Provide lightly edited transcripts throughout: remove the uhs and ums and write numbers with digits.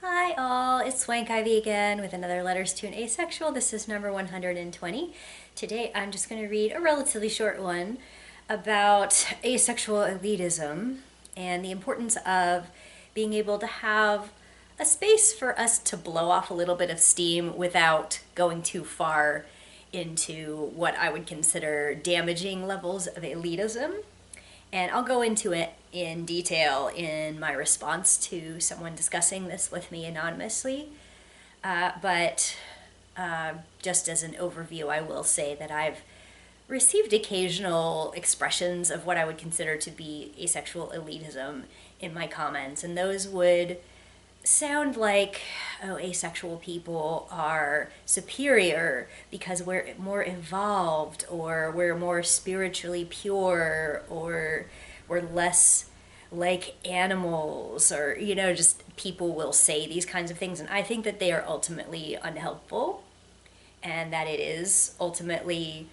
Hi all, it's Swank Ivy again with another Letters to an Asexual. This is number 120. Today I'm just going to read a relatively short one about asexual elitism and the importance of being able to have a space for us to blow off a little bit of steam without going too far into what I would consider damaging levels of elitism. And I'll go into it in detail in my response to someone discussing this with me anonymously. But just as an overview, I will say that I've received occasional expressions of what I would consider to be asexual elitism in my comments, and those would sound like, oh, asexual people are superior because we're more evolved, or we're more spiritually pure, or we're less like animals, or, just people will say these kinds of things. And I think that they are ultimately unhelpful, and that it is ultimately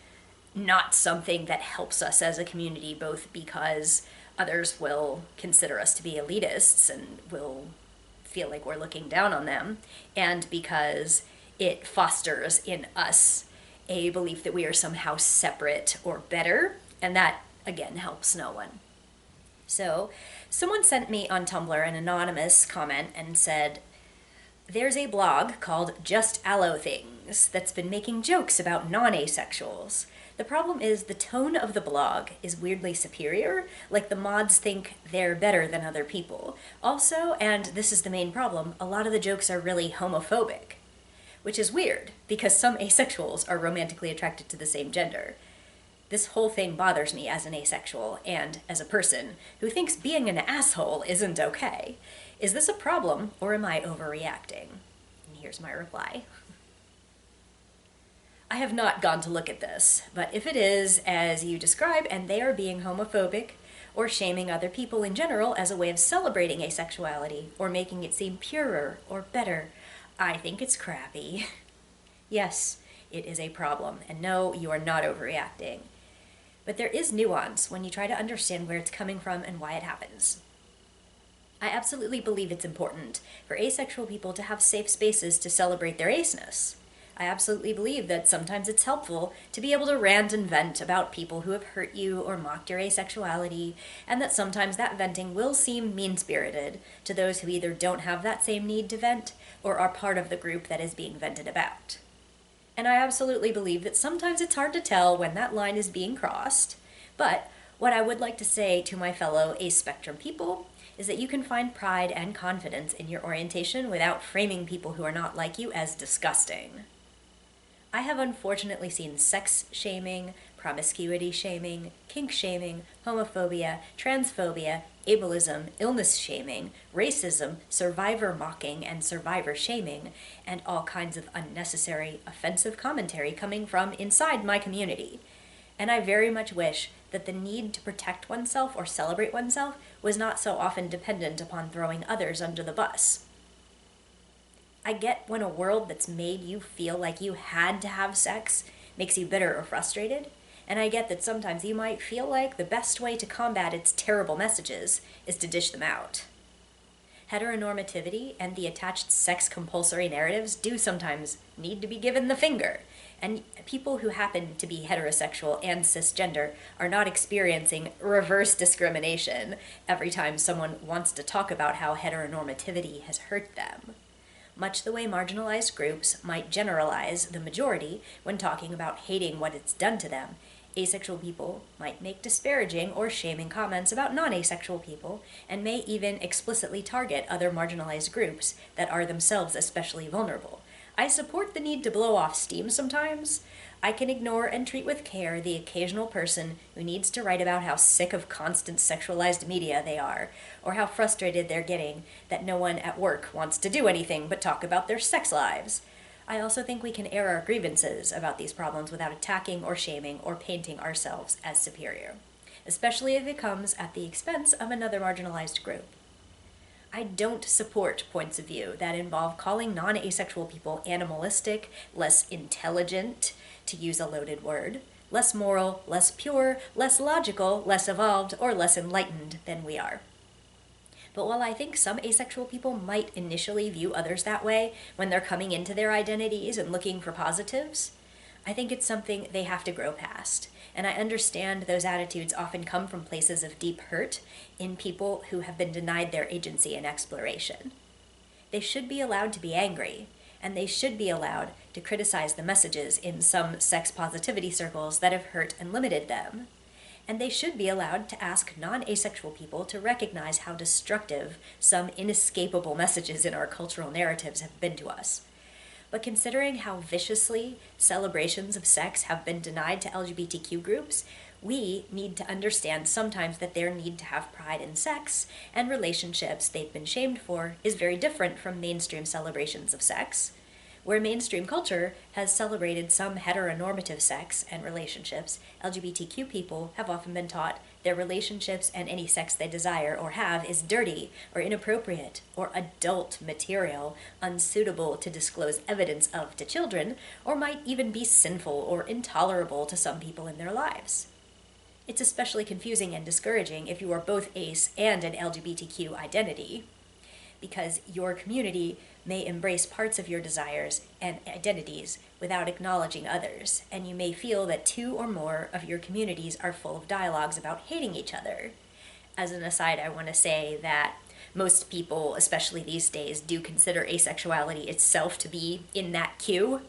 not something that helps us as a community, both because others will consider us to be elitists and will feel like we're looking down on them, and because it fosters in us a belief that we are somehow separate or better, and that, again, helps no one. So, someone sent me on Tumblr an anonymous comment and said, there's a blog called Just Allo Things that's been making jokes about non-asexuals. The problem is the tone of the blog is weirdly superior, like the mods think they're better than other people. Also, and this is the main problem, a lot of the jokes are really homophobic, which is weird because some asexuals are romantically attracted to the same gender. This whole thing bothers me as an asexual and as a person who thinks being an asshole isn't okay. Is this a problem, or am I overreacting? And here's my reply. I have not gone to look at this, but if it is as you describe and they are being homophobic or shaming other people in general as a way of celebrating asexuality or making it seem purer or better, I think it's crappy. Yes, it is a problem, and no, you are not overreacting. But there is nuance when you try to understand where it's coming from and why it happens. I absolutely believe it's important for asexual people to have safe spaces to celebrate their aceness. I absolutely believe that sometimes it's helpful to be able to rant and vent about people who have hurt you or mocked your asexuality, and that sometimes that venting will seem mean-spirited to those who either don't have that same need to vent or are part of the group that is being vented about. And I absolutely believe that sometimes it's hard to tell when that line is being crossed, but what I would like to say to my fellow ace-spectrum people is that you can find pride and confidence in your orientation without framing people who are not like you as disgusting. I have unfortunately seen sex shaming, promiscuity shaming, kink shaming, homophobia, transphobia, ableism, illness shaming, racism, survivor mocking, and survivor shaming, and all kinds of unnecessary, offensive commentary coming from inside my community. And I very much wish that the need to protect oneself or celebrate oneself was not so often dependent upon throwing others under the bus. I get when a world that's made you feel like you had to have sex makes you bitter or frustrated, and I get that sometimes you might feel like the best way to combat its terrible messages is to dish them out. Heteronormativity and the attached sex compulsory narratives do sometimes need to be given the finger, and people who happen to be heterosexual and cisgender are not experiencing reverse discrimination every time someone wants to talk about how heteronormativity has hurt them. Much the way marginalized groups might generalize the majority when talking about hating what it's done to them, asexual people might make disparaging or shaming comments about non-asexual people, and may even explicitly target other marginalized groups that are themselves especially vulnerable. I support the need to blow off steam sometimes. I can ignore and treat with care the occasional person who needs to write about how sick of constant sexualized media they are, or how frustrated they're getting that no one at work wants to do anything but talk about their sex lives. I also think we can air our grievances about these problems without attacking or shaming or painting ourselves as superior, especially if it comes at the expense of another marginalized group. I don't support points of view that involve calling non-asexual people animalistic, less intelligent, to use a loaded word, less moral, less pure, less logical, less evolved, or less enlightened than we are. But while I think some asexual people might initially view others that way when they're coming into their identities and looking for positives, I think it's something they have to grow past. And I understand those attitudes often come from places of deep hurt in people who have been denied their agency and exploration. They should be allowed to be angry, and they should be allowed to criticize the messages in some sex positivity circles that have hurt and limited them. And they should be allowed to ask non-asexual people to recognize how destructive some inescapable messages in our cultural narratives have been to us. But considering how viciously celebrations of sex have been denied to LGBTQ groups, we need to understand sometimes that their need to have pride in sex and relationships they've been shamed for is very different from mainstream celebrations of sex. Where mainstream culture has celebrated some heteronormative sex and relationships, LGBTQ people have often been taught their relationships and any sex they desire or have is dirty or inappropriate or adult material, unsuitable to disclose evidence of to children, or might even be sinful or intolerable to some people in their lives. It's especially confusing and discouraging if you are both ace and an LGBTQ identity, because your community may embrace parts of your desires and identities without acknowledging others, and you may feel that two or more of your communities are full of dialogues about hating each other. As an aside, I want to say that most people, especially these days, do consider asexuality itself to be in that queue,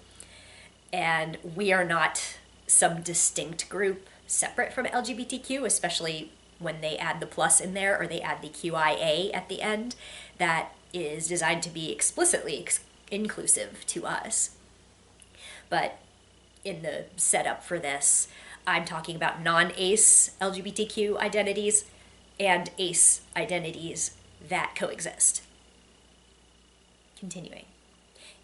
and we are not some distinct group separate from LGBTQ, especially when they add the plus in there or they add the QIA at the end, that is designed to be explicitly inclusive to us. But in the setup for this, I'm talking about non-ace LGBTQ identities and ace identities that coexist. Continuing.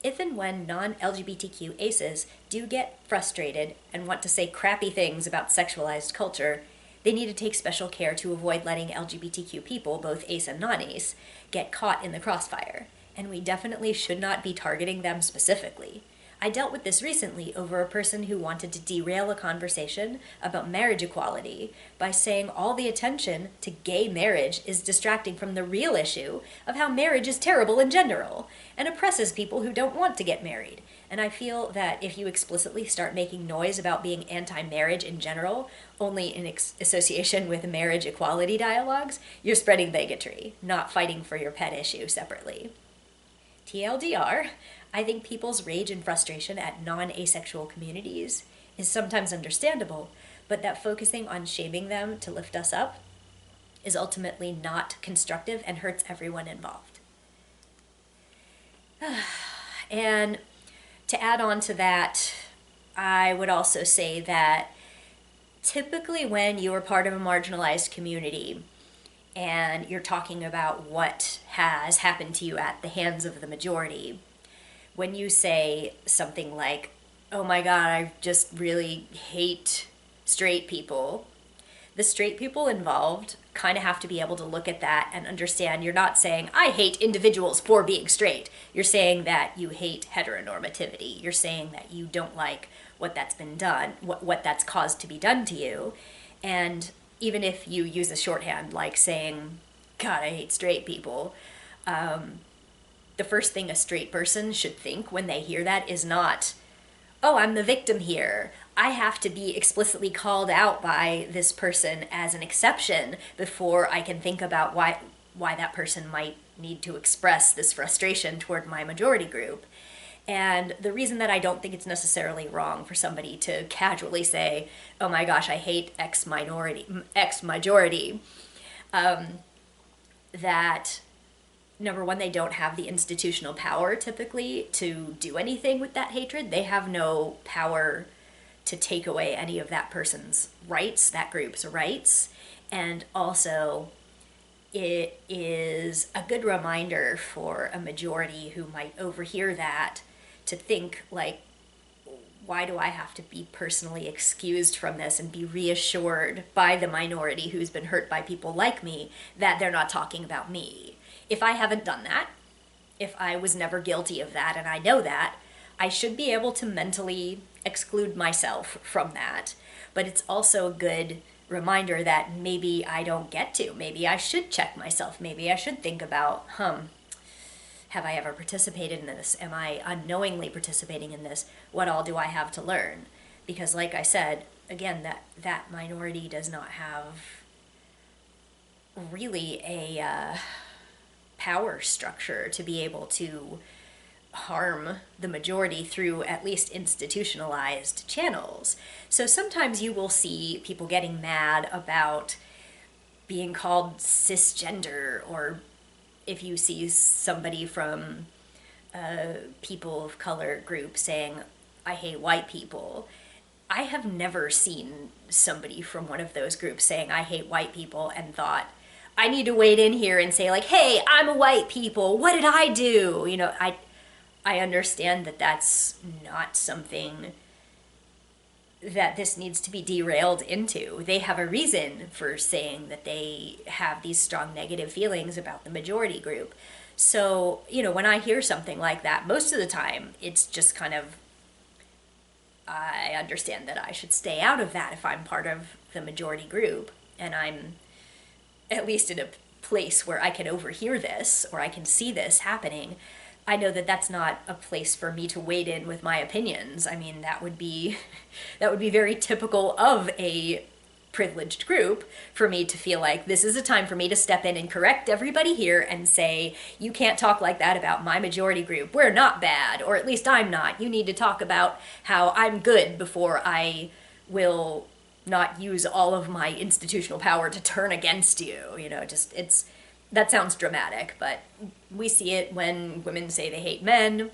If and when non-LGBTQ aces do get frustrated and want to say crappy things about sexualized culture, they need to take special care to avoid letting LGBTQ people, both ace and non-ace, get caught in the crossfire, and we definitely should not be targeting them specifically. I dealt with this recently over a person who wanted to derail a conversation about marriage equality by saying all the attention to gay marriage is distracting from the real issue of how marriage is terrible in general and oppresses people who don't want to get married. And I feel that if you explicitly start making noise about being anti-marriage in general, only in association with marriage equality dialogues, you're spreading bigotry, not fighting for your pet issue separately. TLDR, I think people's rage and frustration at non-asexual communities is sometimes understandable, but that focusing on shaming them to lift us up is ultimately not constructive and hurts everyone involved. And to add on to that, I would also say that typically when you are part of a marginalized community and you're talking about what has happened to you at the hands of the majority, when you say something like, oh my God, I just really hate straight people, the straight people involved kind of have to be able to look at that and understand you're not saying, I hate individuals for being straight. You're saying that you hate heteronormativity. You're saying that you don't like what that's been done, what that's caused to be done to you. And even if you use a shorthand like saying, God, I hate straight people, the first thing a straight person should think when they hear that is not, oh, I'm the victim here. I have to be explicitly called out by this person as an exception before I can think about why that person might need to express this frustration toward my majority group. And the reason that I don't think it's necessarily wrong for somebody to casually say, oh my gosh, I hate X majority, that number one, they don't have the institutional power typically to do anything with that hatred. They have no power to take away any of that person's rights, that group's rights. And also, it is a good reminder for a majority who might overhear that to think, like, why do I have to be personally excused from this and be reassured by the minority who's been hurt by people like me that they're not talking about me? If I haven't done that, if I was never guilty of that and I know that, I should be able to mentally exclude myself from that. But it's also a good reminder that maybe I don't get to. Maybe I should check myself. Maybe I should think about, have I ever participated in this? Am I unknowingly participating in this? What all do I have to learn? Because like I said, again, that minority does not have really a power structure to be able to harm the majority through at least institutionalized channels. So sometimes you will see people getting mad about being called cisgender, or if you see somebody from a people of color group saying, I hate white people. I have never seen somebody from one of those groups saying, I hate white people, and thought, I need to wade in here and say, like, hey, I'm a white people. What did I do? I understand that that's not something that this needs to be derailed into. They have a reason for saying that they have these strong negative feelings about the majority group. So, when I hear something like that, most of the time it's just kind of, I understand that I should stay out of that if I'm part of the majority group and I'm at least in a place where I can overhear this or I can see this happening. I know that that's not a place for me to wade in with my opinions. I mean, that would be very typical of a privileged group for me to feel like this is a time for me to step in and correct everybody here and say, you can't talk like that about my majority group. We're not bad, or at least I'm not. You need to talk about how I'm good before I will not use all of my institutional power to turn against you. That sounds dramatic, but we see it when women say they hate men,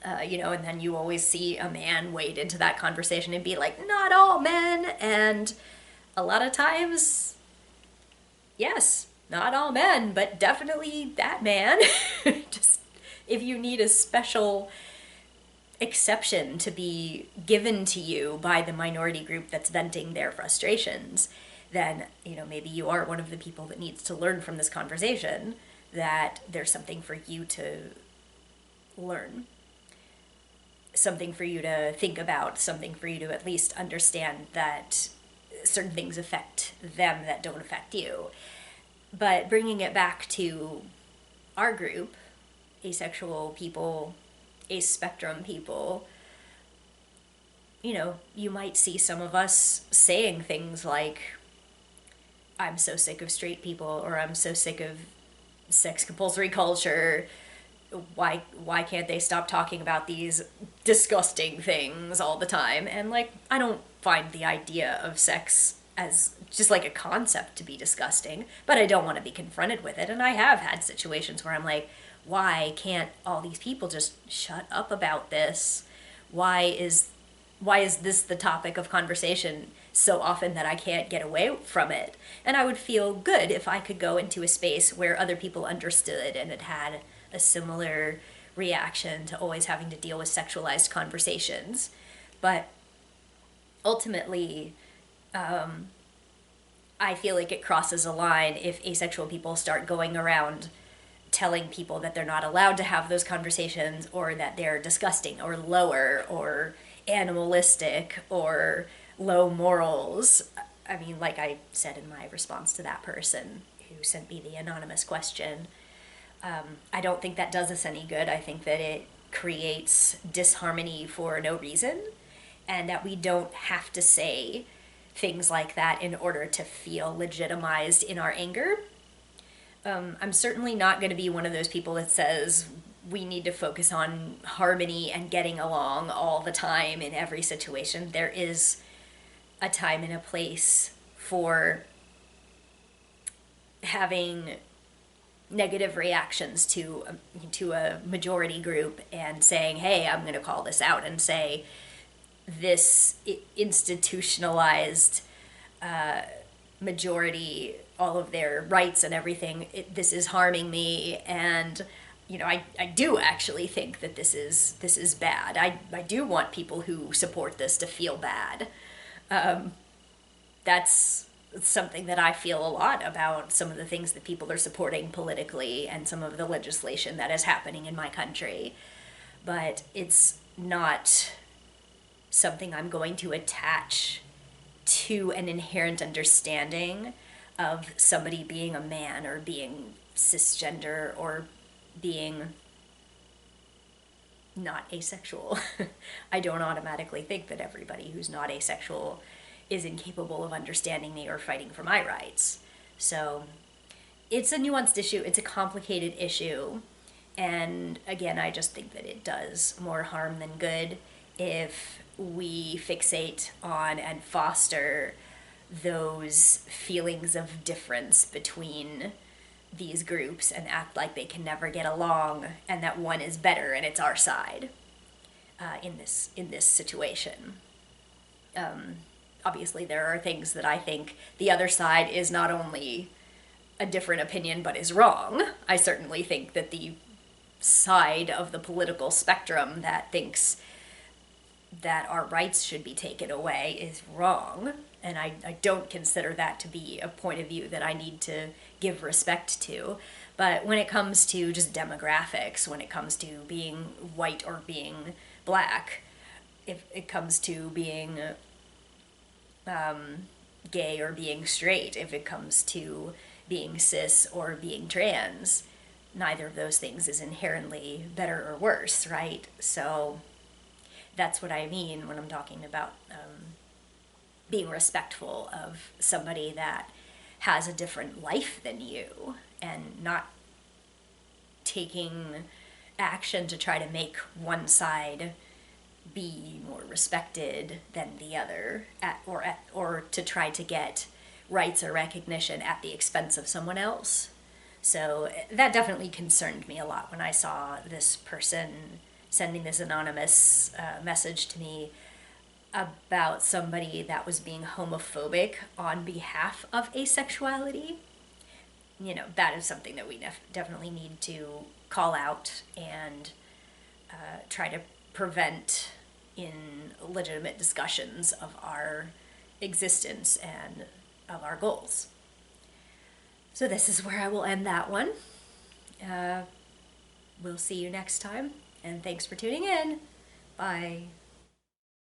and then you always see a man wade into that conversation and be like, not all men. And a lot of times, yes, not all men, but definitely that man. Just if you need a special exception to be given to you by the minority group that's venting their frustrations, then, maybe you are one of the people that needs to learn from this conversation that there's something for you to learn, something for you to think about, something for you to at least understand that certain things affect them that don't affect you. But bringing it back to our group, asexual people, aspectrum people, you might see some of us saying things like, I'm so sick of straight people, or I'm so sick of sex compulsory culture. Why can't they stop talking about these disgusting things all the time? And I don't find the idea of sex as just like a concept to be disgusting, but I don't want to be confronted with it. And I have had situations where I'm like, why can't all these people just shut up about this? Why is this the topic of conversation so often that I can't get away from it? And I would feel good if I could go into a space where other people understood and had a similar reaction to always having to deal with sexualized conversations. But ultimately, I feel like it crosses a line if asexual people start going around telling people that they're not allowed to have those conversations, or that they're disgusting or lower or animalistic or low morals. I mean, like I said in my response to that person who sent me the anonymous question, I don't think that does us any good. I think that it creates disharmony for no reason, and that we don't have to say things like that in order to feel legitimized in our anger. I'm certainly not going to be one of those people that says we need to focus on harmony and getting along all the time in every situation. There is a time and a place for having negative reactions to a majority group and saying, hey, I'm going to call this out and say this institutionalized majority, all of their rights and everything, this is harming me. And I do actually think that this is bad. I do want people who support this to feel bad. That's something that I feel a lot about some of the things that people are supporting politically and some of the legislation that is happening in my country. But it's not something I'm going to attach to an inherent understanding of somebody being a man or being cisgender or being not asexual. I don't automatically think that everybody who's not asexual is incapable of understanding me or fighting for my rights. So it's a nuanced issue, it's a complicated issue, and again, I just think that it does more harm than good if we fixate on and foster those feelings of difference between these groups and act like they can never get along and that one is better and it's our side in this situation. Obviously, there are things that I think the other side is not only a different opinion but is wrong. I certainly think that the side of the political spectrum that thinks that our rights should be taken away is wrong, and I don't consider that to be a point of view that I need to give respect to. But when it comes to just demographics, when it comes to being white or being black, if it comes to being gay or being straight, if it comes to being cis or being trans, neither of those things is inherently better or worse, right? So that's what I mean when I'm talking about being respectful of somebody that has a different life than you and not taking action to try to make one side be more respected than the other or to try to get rights or recognition at the expense of someone else. So that definitely concerned me a lot when I saw this person sending this anonymous message to me about somebody that was being homophobic on behalf of asexuality. You know, that is something that we definitely need to call out and try to prevent in legitimate discussions of our existence and of our goals. So this is where I will end that one. We'll see you next time, and thanks for tuning in. Bye.